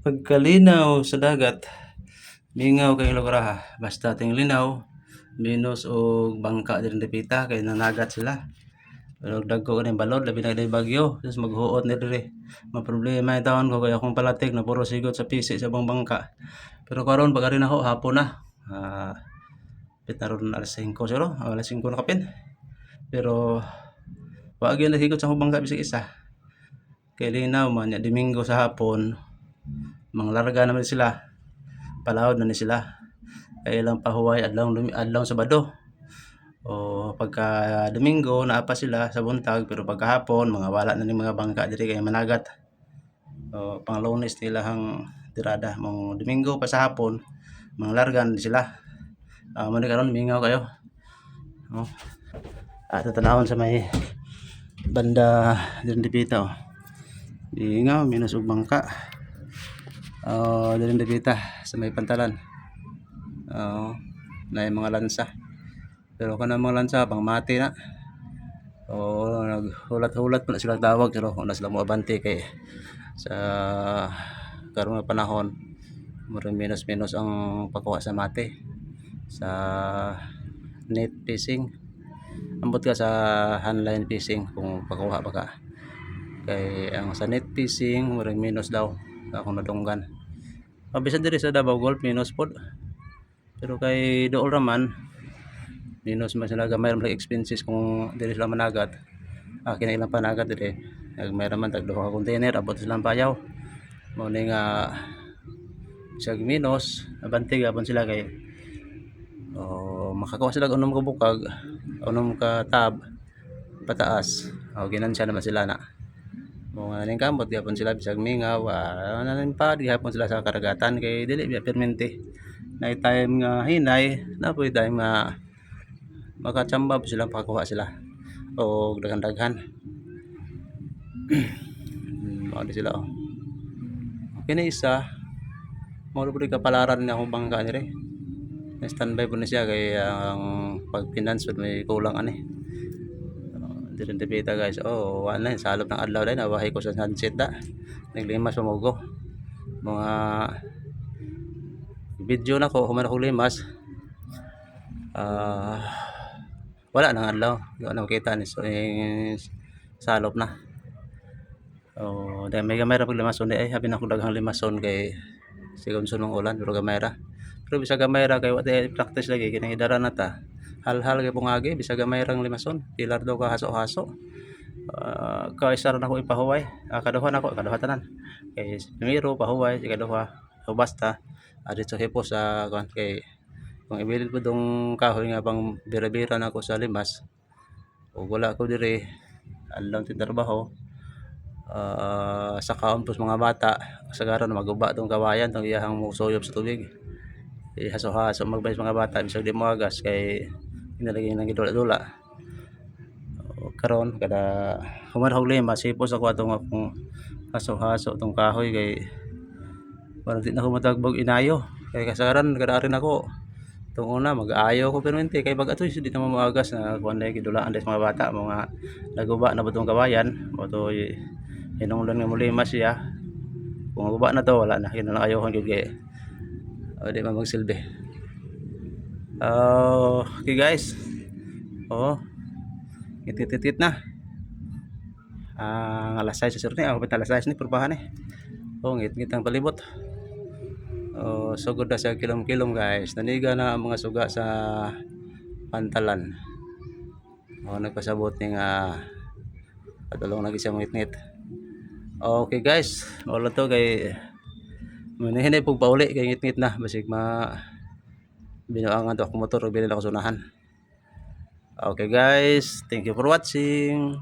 Pagkalinaw sa dagat, mingaw kay lugar basta ting linaw, minus og bangka diri dapita kay nanagat sila. Pero dagko kaning balod labi na day bagyo, tapos maghuot na diri. Maproblema yung taon ko kaya akong palatik na puro sigot sa pisi sa bang bangka. Pero karon pag ari nako hapon na. Pit na ron alas 5 siguro, alas 5 na kapin. Pero wa gyud nasigot sa akong bangka bisig isa. Kay linaw man nya Domingo sa hapon, manglarga naman sila. Palahod na ni sila. Kaya ilang pahuway adlaw Sabado. O pagka Domingo naa pa sila sa buntag pero pagkahapon mga wala na ni mga bangka diri kay managat. O pang Lunes nila hang tirada mong Domingo pa sa hapon manglargan sila. Mo ni karon mingaw kayo. Oh. Ato tanawon sa may banda diri dipita. Mingaw minus og bangka. Diri dipita sa may pantalan. Na mga lansa. Pero kana mga lansa pang mati na. Naghulat-hulat pa na sila tawag pero kung na sila moabante kay sa karon nga panahon murag minus ang pagkuha sa mati sa net fishing. Ambot ka sa handline fishing kung pagkuha ba ka. Kay ang sa net fishing murag minus daw akong nadunggan. Bisan diri sa Davao Gulf minus pod. Pero kay dool raman minus man sila gamay ra expenses kung diri sila managat. Kina ilang panagat diri. Nagmay raman tag duha ka container abot silang payaw. Mao ni nga bisag minus abante gapon sila kay makakuha sila og unom ka bukag, unom ka tab pataas. Ginansya naman sila na. Mga ning kamot gapon sila bisag mingaw, nanin pa gihapon sila sa karagatan kay dili biya permente. Nay time nga hinay, napoy time nga makatsamba sila pakakuha sila o daghan-daghan. Mao sila kini isa mao pud kapalaran nga akong bangka diri. Standby po na siya kay ang pag-finance may kulang ani. Diri dipita guys. Wala sa halop ng adlaw dai nabahay ko sa sunset da. Naglimas pamugo. Mga video na ko human ako limas. Wala nang adlaw. Di na makita ni salop na. Dahil may gamay ra pag limason di ay habi na ko daghang limason kay sigon sunong ulan pero gamay ra. Pero bisa gamay ra kay wa practice lagi kini idara na ta. Hal-hal kay pungagi bisa gamay rang limason. Pilar daw ka haso-haso. Kaisa ra nako ipahuway. Kaduha nako, kaduha tanan. Kay primero pahuway, ikaduha basta adito hipos sa kay kung ibilin po dong kahoy nga pang bira-bira na ako sa limas o wala ko diri alang trabaho sa kaon pos mga bata kasagaran maguba tong kawayan tong iyahang musoyob sa tubig haso-haso magbayas mga bata bisag di moagas kay inalagay nang gidula-dula karon kada human og limas hipos ako atong akong haso-haso tong kahoy kay parang di na ko matagbog inayo kay kasagaran kada rin ako itong una mag-aayaw ko permente kay pag atoy di na maagas na kuan day gidulaan des mga bata mga naguba na butong kawayan o to hinungdan nga mulimas siya kung guba na to wala na kinalang ayawon gyud kay di man magsilbi. Okay guys ngit na ang alas 6 sa surni ako alas 6 ni purbahan ngit ang palibot. Sugod na sa kilom-kilom guys. Naniga na ang mga suga sa pantalan. Nagpasabot ni nga padulong lagi siya ngit-ngit. Okay guys, wala to kay manahinay pug pauli kay ngit-ngit na basig binuangan to ako motor ug bilin ako sunahan. Okay guys, thank you for watching.